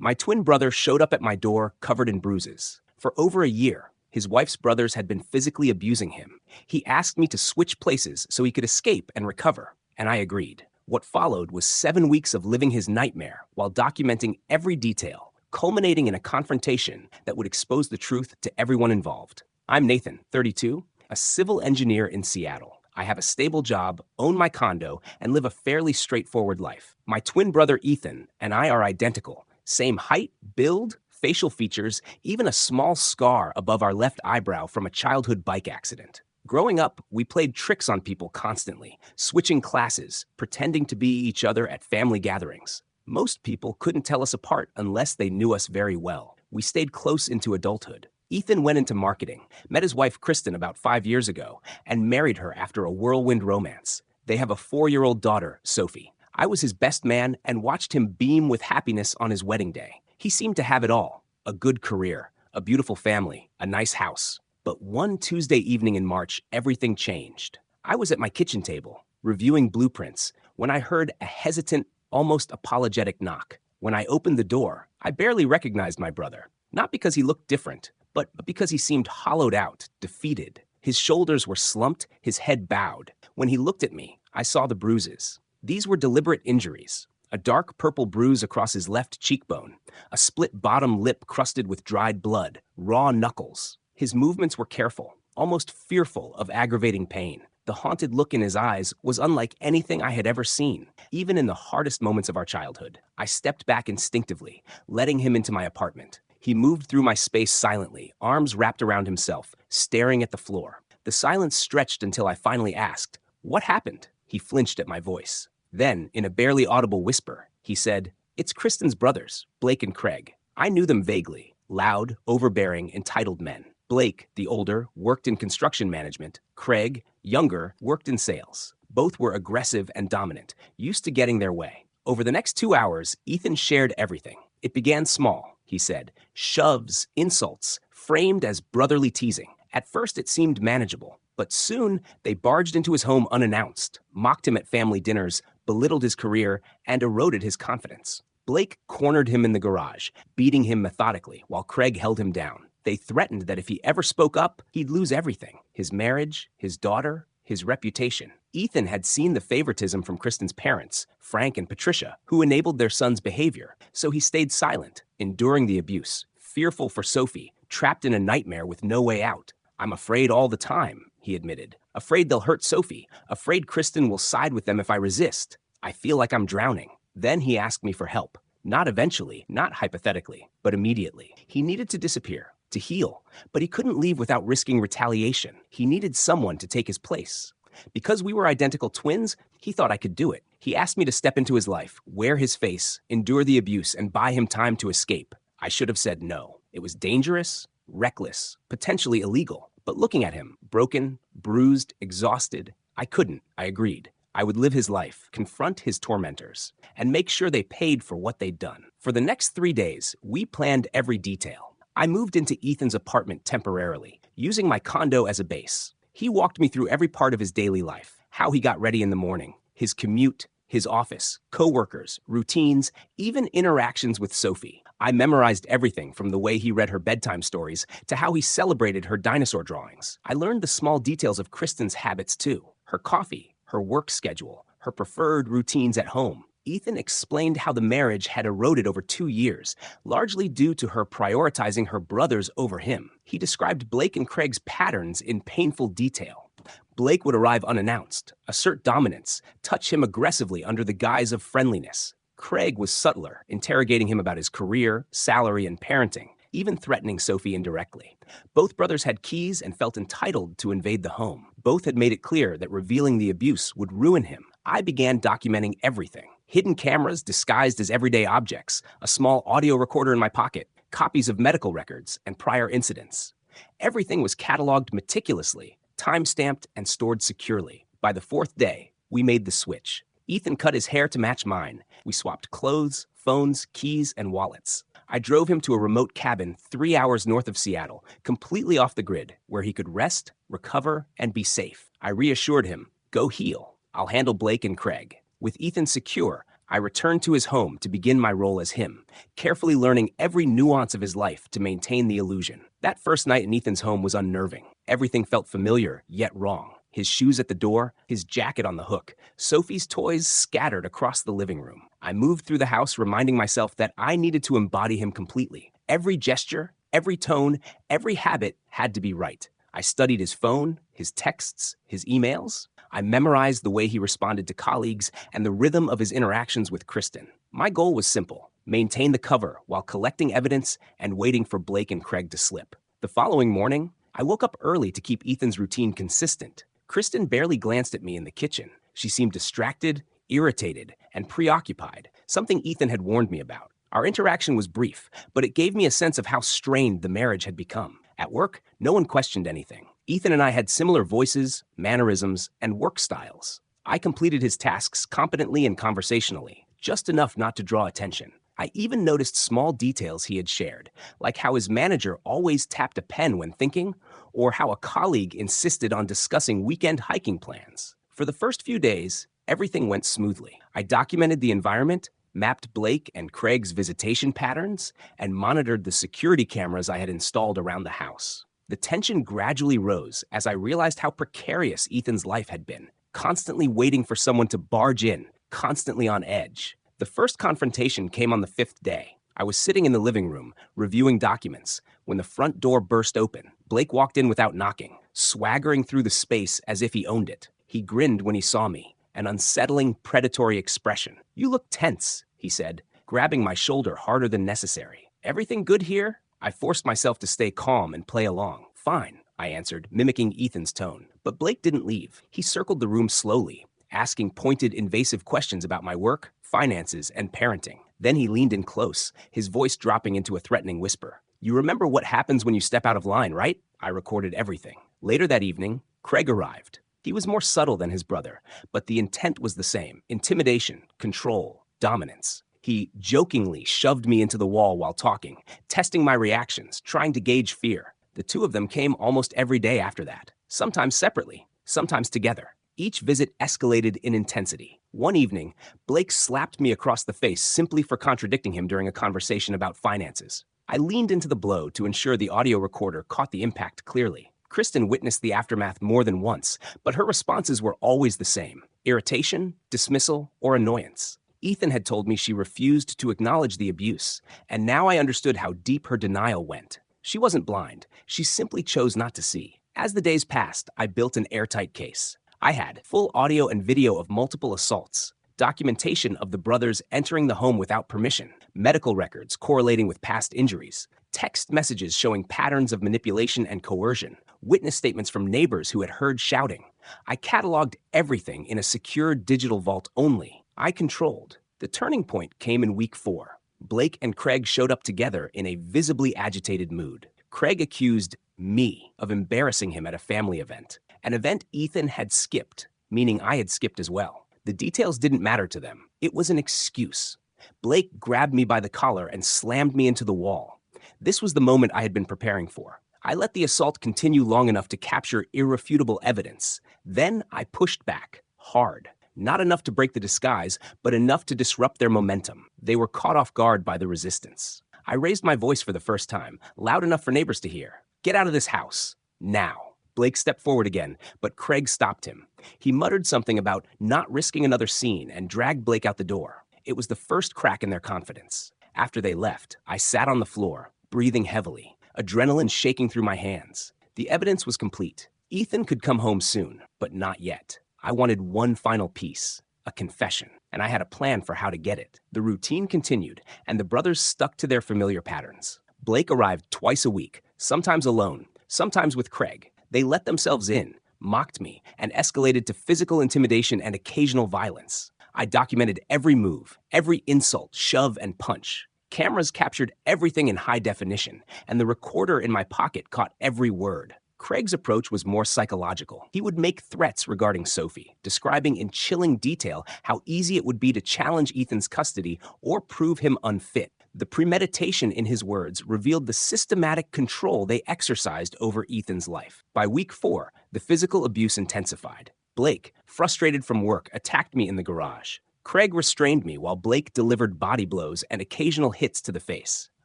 My twin brother showed up at my door covered in bruises. For over a year, his wife's brothers had been physically abusing him. He asked me to switch places so he could escape and recover, and I agreed. What followed was 7 weeks of living his nightmare while documenting every detail, culminating in a confrontation that would expose the truth to everyone involved. I'm Nathan, 32, a civil engineer in Seattle. I have a stable job, own my condo, and live a fairly straightforward life. My twin brother Ethan and I are identical. Same height, build, facial features, even a small scar above our left eyebrow from a childhood bike accident. Growing up, we played tricks on people constantly, switching classes, pretending to be each other at family gatherings. Most people couldn't tell us apart unless they knew us very well. We stayed close into adulthood. Ethan went into marketing, met his wife Kristen about 5 years ago, and married her after a whirlwind romance. They have a 4-year-old daughter, Sophie. I was his best man and watched him beam with happiness on his wedding day. He seemed to have it all: a good career, a beautiful family, a nice house. But one Tuesday evening in March, everything changed. I was at my kitchen table, reviewing blueprints, when I heard a hesitant, almost apologetic knock. When I opened the door, I barely recognized my brother. Not because he looked different, but because he seemed hollowed out, defeated. His shoulders were slumped, his head bowed. When he looked at me, I saw the bruises. These were deliberate injuries. A dark purple bruise across his left cheekbone, a split bottom lip crusted with dried blood, raw knuckles. His movements were careful, almost fearful of aggravating pain. The haunted look in his eyes was unlike anything I had ever seen, even in the hardest moments of our childhood. I stepped back instinctively, letting him into my apartment. He moved through my space silently, arms wrapped around himself, staring at the floor. The silence stretched until I finally asked, "What happened?" He flinched at my voice. Then, in a barely audible whisper, he said, "It's Kristen's brothers, Blake and Craig. I knew them vaguely. Loud, overbearing, entitled men. Blake, the older, worked in construction management. Craig, younger, worked in sales. Both were aggressive and dominant, used to getting their way." Over the next 2 hours, Ethan shared everything. It began small, he said. Shoves, insults, framed as brotherly teasing. At first it seemed manageable, but soon they barged into his home unannounced, mocked him at family dinners, belittled his career, and eroded his confidence. Blake cornered him in the garage, beating him methodically, while Craig held him down. They threatened that if he ever spoke up, he'd lose everything: his marriage, his daughter, his reputation. Ethan had seen the favoritism from Kristen's parents, Frank and Patricia, who enabled their son's behavior, so he stayed silent, enduring the abuse, fearful for Sophie, trapped in a nightmare with no way out. "I'm afraid all the time," he admitted. "Afraid they'll hurt Sophie, afraid Kristen will side with them if I resist. I feel like I'm drowning." Then he asked me for help. Not eventually, not hypothetically, but immediately. He needed to disappear, to heal, but he couldn't leave without risking retaliation. He needed someone to take his place. Because we were identical twins, he thought I could do it. He asked me to step into his life, wear his face, endure the abuse, and buy him time to escape. I should have said no. It was dangerous, reckless, potentially illegal. But looking at him, broken, bruised, exhausted, I couldn't. I agreed. I would live his life, confront his tormentors, and make sure they paid for what they'd done. For the next 3 days, we planned every detail. I moved into Ethan's apartment temporarily, using my condo as a base. He walked me through every part of his daily life: how he got ready in the morning, his commute, his office, coworkers, routines, even interactions with Sophie. I memorized everything from the way he read her bedtime stories to how he celebrated her dinosaur drawings. I learned the small details of Kristen's habits too: her coffee, her work schedule, her preferred routines at home. Ethan explained how the marriage had eroded over 2 years, largely due to her prioritizing her brothers over him. He described Blake and Craig's patterns in painful detail. Blake would arrive unannounced, assert dominance, touch him aggressively under the guise of friendliness. Craig was subtler, interrogating him about his career, salary, and parenting, even threatening Sophie indirectly. Both brothers had keys and felt entitled to invade the home. Both had made it clear that revealing the abuse would ruin him. I began documenting everything: hidden cameras disguised as everyday objects, a small audio recorder in my pocket, copies of medical records, and prior incidents. Everything was cataloged meticulously, time-stamped, and stored securely. By the 4th day, we made the switch. Ethan cut his hair to match mine. We swapped clothes, phones, keys, and wallets. I drove him to a remote cabin 3 hours north of Seattle, completely off the grid, where he could rest, recover, and be safe. I reassured him, "Go heal. I'll handle Blake and Craig." With Ethan secure, I returned to his home to begin my role as him, carefully learning every nuance of his life to maintain the illusion. That first night in Ethan's home was unnerving. Everything felt familiar, yet wrong. His shoes at the door, his jacket on the hook, Sophie's toys scattered across the living room. I moved through the house reminding myself that I needed to embody him completely. Every gesture, every tone, every habit had to be right. I studied his phone, his texts, his emails. I memorized the way he responded to colleagues and the rhythm of his interactions with Kristen. My goal was simple: maintain the cover while collecting evidence and waiting for Blake and Craig to slip. The following morning, I woke up early to keep Ethan's routine consistent. Kristen barely glanced at me in the kitchen. She seemed distracted, irritated, and preoccupied, something Ethan had warned me about. Our interaction was brief, but it gave me a sense of how strained the marriage had become. At work, no one questioned anything. Ethan and I had similar voices, mannerisms, and work styles. I completed his tasks competently and conversationally, just enough not to draw attention. I even noticed small details he had shared, like how his manager always tapped a pen when thinking, or how a colleague insisted on discussing weekend hiking plans. For the first few days, everything went smoothly. I documented the environment, mapped Blake and Craig's visitation patterns, and monitored the security cameras I had installed around the house. The tension gradually rose as I realized how precarious Ethan's life had been, constantly waiting for someone to barge in, constantly on edge. The first confrontation came on the 5th day. I was sitting in the living room, reviewing documents, when the front door burst open. Blake walked in without knocking, swaggering through the space as if he owned it. He grinned when he saw me, an unsettling, predatory expression. "You look tense," he said, grabbing my shoulder harder than necessary. "Everything good here?" I forced myself to stay calm and play along. "Fine," I answered, mimicking Ethan's tone. But Blake didn't leave. He circled the room slowly, asking pointed, invasive questions about my work, finances, and parenting. Then he leaned in close, his voice dropping into a threatening whisper. "You remember what happens when you step out of line, right?" I recorded everything. Later that evening, Craig arrived. He was more subtle than his brother, but the intent was the same: intimidation, control, dominance. He jokingly shoved me into the wall while talking, testing my reactions, trying to gauge fear. The two of them came almost every day after that, sometimes separately, sometimes together. Each visit escalated in intensity. One evening, Blake slapped me across the face simply for contradicting him during a conversation about finances. I leaned into the blow to ensure the audio recorder caught the impact clearly. Kristen witnessed the aftermath more than once, but her responses were always the same: irritation, dismissal, or annoyance. Ethan had told me she refused to acknowledge the abuse, and now I understood how deep her denial went. She wasn't blind, she simply chose not to see. As the days passed, I built an airtight case. I had full audio and video of multiple assaults, documentation of the brothers entering the home without permission, medical records correlating with past injuries, text messages showing patterns of manipulation and coercion, witness statements from neighbors who had heard shouting. I cataloged everything in a secure digital vault only. I controlled. The turning point came in week 4. Blake and Craig showed up together in a visibly agitated mood. Craig accused me of embarrassing him at a family event, an event Ethan had skipped, meaning I had skipped as well. The details didn't matter to them. It was an excuse. Blake grabbed me by the collar and slammed me into the wall. This was the moment I had been preparing for. I let the assault continue long enough to capture irrefutable evidence. Then I pushed back, hard. Not enough to break the disguise, but enough to disrupt their momentum. They were caught off guard by the resistance. I raised my voice for the first time, loud enough for neighbors to hear. "Get out of this house. Now." Blake stepped forward again, but Craig stopped him. He muttered something about not risking another scene and dragged Blake out the door. It was the first crack in their confidence. After they left, I sat on the floor, breathing heavily, adrenaline shaking through my hands. The evidence was complete. Ethan could come home soon, but not yet. I wanted one final piece, a confession, and I had a plan for how to get it. The routine continued, and the brothers stuck to their familiar patterns. Blake arrived twice a week, sometimes alone, sometimes with Craig. They let themselves in, mocked me, and escalated to physical intimidation and occasional violence. I documented every move, every insult, shove, and punch. Cameras captured everything in high definition, and the recorder in my pocket caught every word. Craig's approach was more psychological. He would make threats regarding Sophie, describing in chilling detail how easy it would be to challenge Ethan's custody or prove him unfit. The premeditation in his words revealed the systematic control they exercised over Ethan's life. By week 4, the physical abuse intensified. Blake, frustrated from work, attacked me in the garage. Craig restrained me while Blake delivered body blows and occasional hits to the face.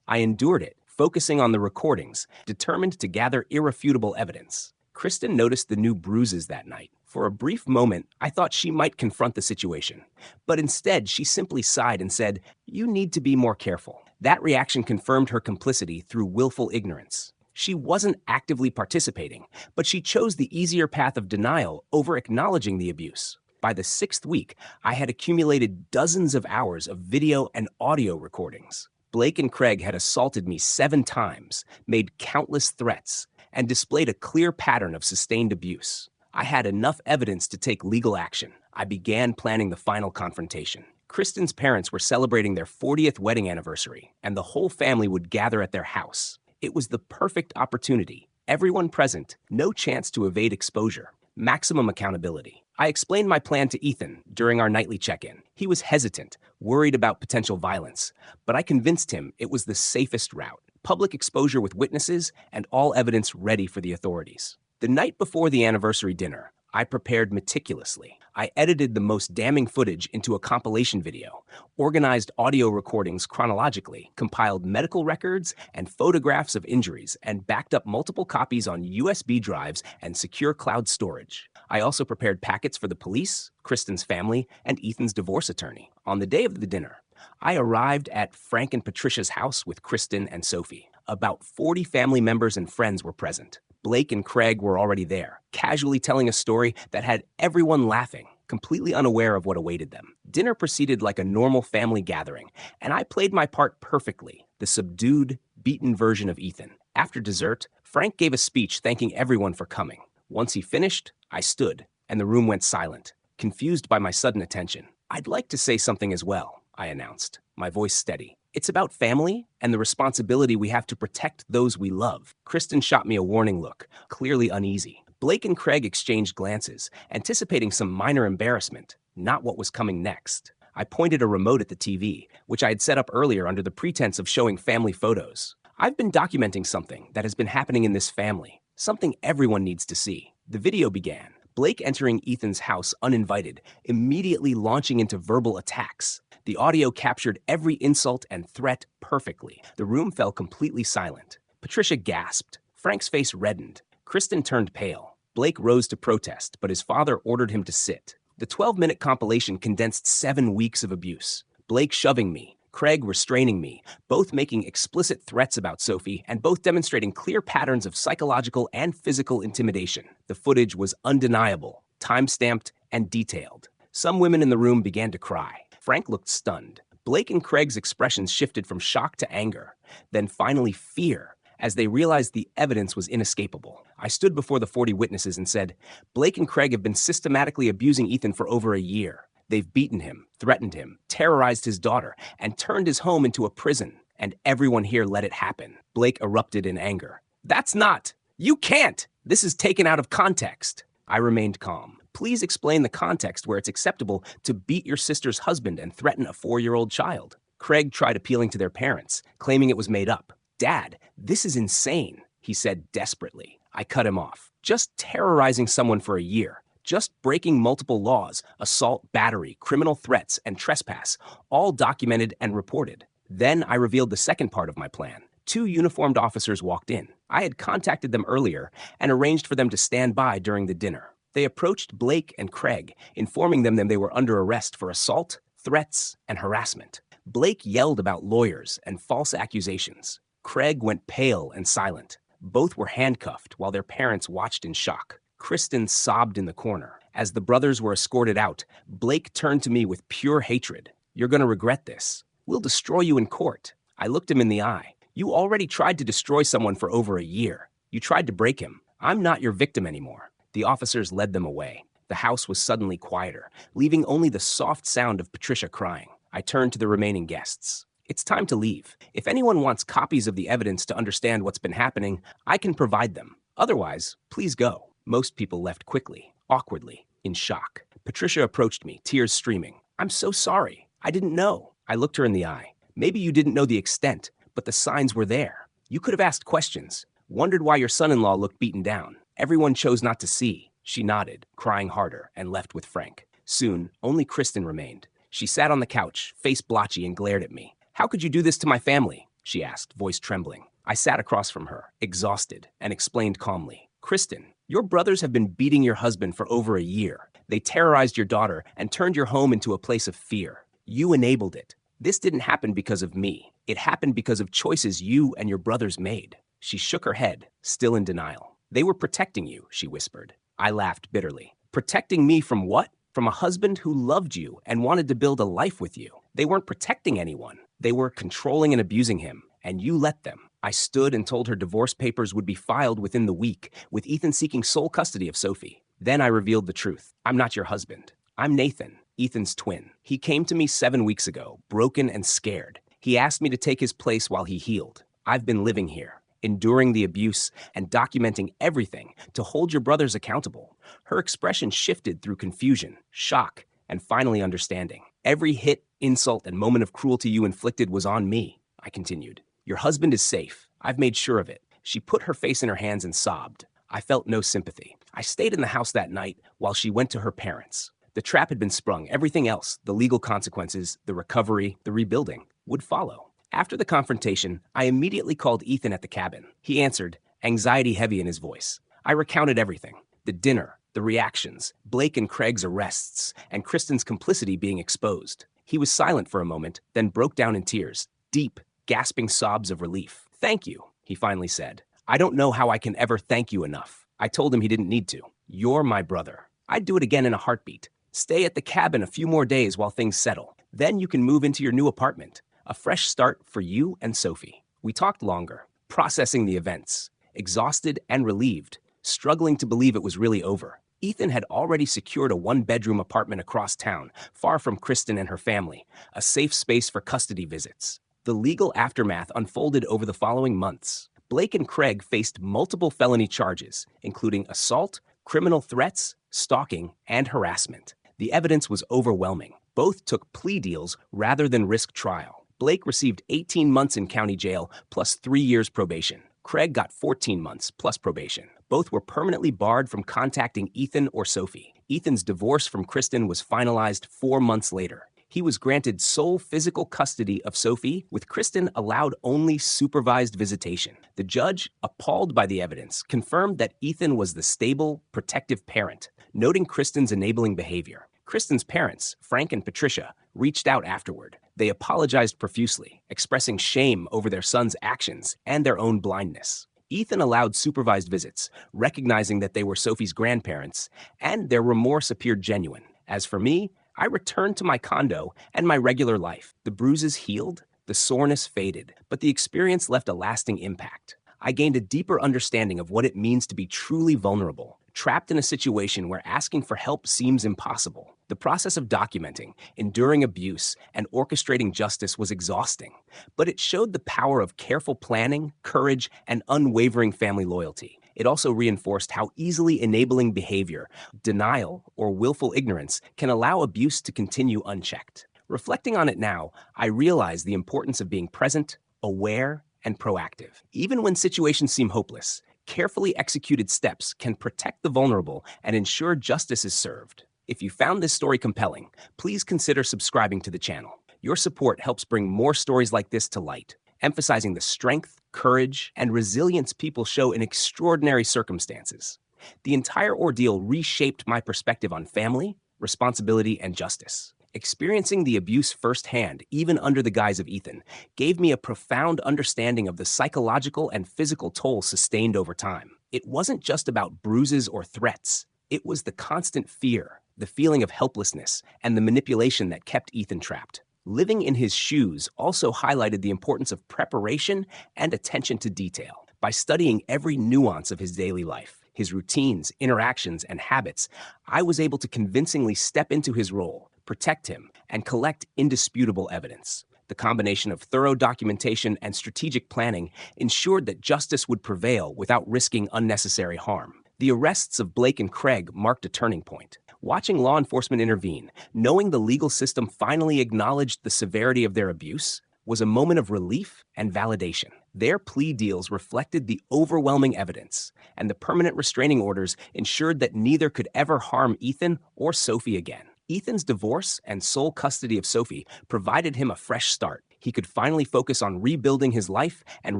I endured it, focusing on the recordings, determined to gather irrefutable evidence. Kristen noticed the new bruises that night. For a brief moment, I thought she might confront the situation. But instead, she simply sighed and said, "You need to be more careful." That reaction confirmed her complicity through willful ignorance. She wasn't actively participating, but she chose the easier path of denial over acknowledging the abuse. By the 6th week, I had accumulated dozens of hours of video and audio recordings. Blake and Craig had assaulted me 7 times, made countless threats, and displayed a clear pattern of sustained abuse. I had enough evidence to take legal action. I began planning the final confrontation. Kristen's parents were celebrating their 40th wedding anniversary, and the whole family would gather at their house. It was the perfect opportunity. Everyone present, no chance to evade exposure, maximum accountability. I explained my plan to Ethan during our nightly check-in. He was hesitant, worried about potential violence, but I convinced him it was the safest route. Public exposure with witnesses and all evidence ready for the authorities. The night before the anniversary dinner, I prepared meticulously. I edited the most damning footage into a compilation video, organized audio recordings chronologically, compiled medical records and photographs of injuries, and backed up multiple copies on USB drives and secure cloud storage. I also prepared packets for the police, Kristen's family, and Ethan's divorce attorney. On the day of the dinner, I arrived at Frank and Patricia's house with Kristen and Sophie. About 40 family members and friends were present. Blake and Craig were already there, casually telling a story that had everyone laughing, completely unaware of what awaited them. Dinner proceeded like a normal family gathering, and I played my part perfectly, the subdued, beaten version of Ethan. After dessert, Frank gave a speech thanking everyone for coming. Once he finished, I stood, and the room went silent, confused by my sudden attention. "I'd like to say something as well," I announced, my voice steady. "It's about family and the responsibility we have to protect those we love." Kristen shot me a warning look, clearly uneasy. Blake and Craig exchanged glances, anticipating some minor embarrassment, not what was coming next. I pointed a remote at the TV, which I had set up earlier under the pretense of showing family photos. "I've been documenting something that has been happening in this family, something everyone needs to see." The video began. Blake entering Ethan's house uninvited, immediately launching into verbal attacks. The audio captured every insult and threat perfectly. The room fell completely silent. Patricia gasped. Frank's face reddened. Kristen turned pale. Blake rose to protest, but his father ordered him to sit. The 12-minute compilation condensed 7 weeks of abuse. Blake shoving me, Craig restraining me, both making explicit threats about Sophie, and both demonstrating clear patterns of psychological and physical intimidation. The footage was undeniable, time-stamped, and detailed. Some women in the room began to cry. Frank looked stunned. Blake and Craig's expressions shifted from shock to anger, then finally fear, as they realized the evidence was inescapable. I stood before the 40 witnesses and said, "Blake and Craig have been systematically abusing Ethan for over a year. They've beaten him, threatened him, terrorized his daughter, and turned his home into a prison, and everyone here let it happen." Blake erupted in anger. "That's not! You can't! This is taken out of context." I remained calm. "Please explain the context where it's acceptable to beat your sister's husband and threaten a 4-year-old child." Craig tried appealing to their parents, claiming it was made up. "Dad, this is insane," he said desperately. I cut him off. "Just terrorizing someone for a year. Just breaking multiple laws, assault, battery, criminal threats, and trespass, all documented and reported." Then I revealed the second part of my plan. 2 uniformed officers walked in. I had contacted them earlier and arranged for them to stand by during the dinner. They approached Blake and Craig, informing them that they were under arrest for assault, threats, and harassment. Blake yelled about lawyers and false accusations. Craig went pale and silent. Both were handcuffed while their parents watched in shock. Kristen sobbed in the corner. As the brothers were escorted out, Blake turned to me with pure hatred. "You're going to regret this. We'll destroy you in court." I looked him in the eye. "You already tried to destroy someone for over a year. You tried to break him. I'm not your victim anymore." The officers led them away. The house was suddenly quieter, leaving only the soft sound of Patricia crying. I turned to the remaining guests. "It's time to leave. If anyone wants copies of the evidence to understand what's been happening, I can provide them. Otherwise, please go." Most people left quickly, awkwardly, in shock. Patricia approached me, tears streaming. "I'm so sorry. I didn't know." I looked her in the eye. "Maybe you didn't know the extent, but the signs were there. You could have asked questions, wondered why your son-in-law looked beaten down. Everyone chose not to see." She nodded, crying harder, and left with Frank. Soon, only Kristen remained. She sat on the couch, face blotchy, and glared at me. "How could you do this to my family?" she asked, voice trembling. I sat across from her, exhausted, and explained calmly. "Kristen, your brothers have been beating your husband for over a year. They terrorized your daughter and turned your home into a place of fear. You enabled it. This didn't happen because of me. It happened because of choices you and your brothers made." She shook her head, still in denial. "They were protecting you," she whispered. I laughed bitterly. "Protecting me from what? From a husband who loved you and wanted to build a life with you. They weren't protecting anyone. They were controlling and abusing him, and you let them." I stood and told her divorce papers would be filed within the week, with Ethan seeking sole custody of Sophie. Then I revealed the truth. "I'm not your husband. I'm Nathan, Ethan's twin. He came to me 7 weeks ago, broken and scared. He asked me to take his place while he healed. I've been living here, enduring the abuse and documenting everything to hold your brothers accountable." Her expression shifted through confusion, shock, and finally understanding. "Every hit, insult, and moment of cruelty you inflicted was on me," I continued. "Your husband is safe. I've made sure of it." She put her face in her hands and sobbed. I felt no sympathy. I stayed in the house that night while she went to her parents. The trap had been sprung. Everything else, the legal consequences, the recovery, the rebuilding, would follow. After the confrontation, I immediately called Ethan at the cabin. He answered, anxiety heavy in his voice. I recounted everything: the dinner, the reactions, Blake and Craig's arrests, and Kristen's complicity being exposed. He was silent for a moment, then broke down in tears, deep, gasping sobs of relief. "Thank you," he finally said. "I don't know how I can ever thank you enough." I told him he didn't need to. "You're my brother. I'd do it again in a heartbeat. Stay at the cabin a few more days while things settle. Then you can move into your new apartment. A fresh start for you and Sophie." We talked longer, processing the events, exhausted and relieved, struggling to believe it was really over. Ethan had already secured a 1-bedroom apartment across town, far from Kristen and her family, a safe space for custody visits. The legal aftermath unfolded over the following months. Blake and Craig faced multiple felony charges, including assault, criminal threats, stalking, and harassment. The evidence was overwhelming. Both took plea deals rather than risk trial. Blake received 18 months in county jail plus 3 years probation. Craig got 14 months plus probation. Both were permanently barred from contacting Ethan or Sophie. Ethan's divorce from Kristen was finalized 4 months later. He was granted sole physical custody of Sophie, with Kristen allowed only supervised visitation. The judge, appalled by the evidence, confirmed that Ethan was the stable, protective parent, noting Kristen's enabling behavior. Kristen's parents, Frank and Patricia, reached out afterward. They apologized profusely, expressing shame over their son's actions and their own blindness. Ethan allowed supervised visits, recognizing that they were Sophie's grandparents, and their remorse appeared genuine. As for me, I returned to my condo and my regular life. The bruises healed, the soreness faded, but the experience left a lasting impact. I gained a deeper understanding of what it means to be truly vulnerable, trapped in a situation where asking for help seems impossible. The process of documenting, enduring abuse, and orchestrating justice was exhausting, but it showed the power of careful planning, courage, and unwavering family loyalty. It also reinforced how easily enabling behavior, denial, or willful ignorance can allow abuse to continue unchecked. Reflecting on it now, I realize the importance of being present, aware, and proactive. Even when situations seem hopeless, carefully executed steps can protect the vulnerable and ensure justice is served. If you found this story compelling, please consider subscribing to the channel. Your support helps bring more stories like this to light, emphasizing the strength, courage, and resilience people show in extraordinary circumstances. The entire ordeal reshaped my perspective on family, responsibility, and justice. Experiencing the abuse firsthand, even under the guise of Ethan, gave me a profound understanding of the psychological and physical toll sustained over time. It wasn't just about bruises or threats. It was the constant fear, the feeling of helplessness, and the manipulation that kept Ethan trapped. Living in his shoes also highlighted the importance of preparation and attention to detail. By studying every nuance of his daily life, his routines, interactions, and habits, I was able to convincingly step into his role, protect him, and collect indisputable evidence. The combination of thorough documentation and strategic planning ensured that justice would prevail without risking unnecessary harm. The arrests of Blake and Craig marked a turning point. Watching law enforcement intervene, knowing the legal system finally acknowledged the severity of their abuse, was a moment of relief and validation. Their plea deals reflected the overwhelming evidence, and the permanent restraining orders ensured that neither could ever harm Ethan or Sophie again. Ethan's divorce and sole custody of Sophie provided him a fresh start. He could finally focus on rebuilding his life and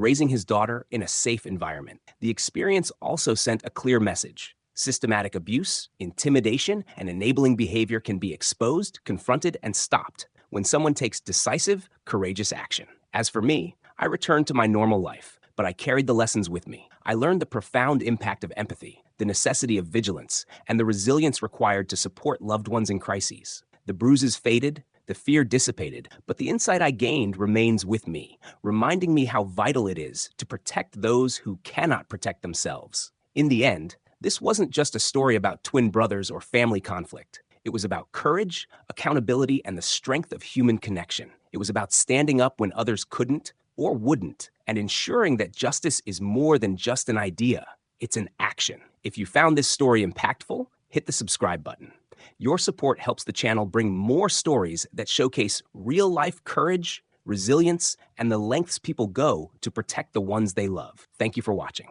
raising his daughter in a safe environment. The experience also sent a clear message. Systematic abuse, intimidation, and enabling behavior can be exposed, confronted, and stopped when someone takes decisive, courageous action. As for me, I returned to my normal life, but I carried the lessons with me. I learned the profound impact of empathy, the necessity of vigilance, and the resilience required to support loved ones in crises. The bruises faded, the fear dissipated, but the insight I gained remains with me, reminding me how vital it is to protect those who cannot protect themselves. In the end, this wasn't just a story about twin brothers or family conflict. It was about courage, accountability, and the strength of human connection. It was about standing up when others couldn't or wouldn't, and ensuring that justice is more than just an idea. It's an action. If you found this story impactful, hit the subscribe button. Your support helps the channel bring more stories that showcase real-life courage, resilience, and the lengths people go to protect the ones they love. Thank you for watching.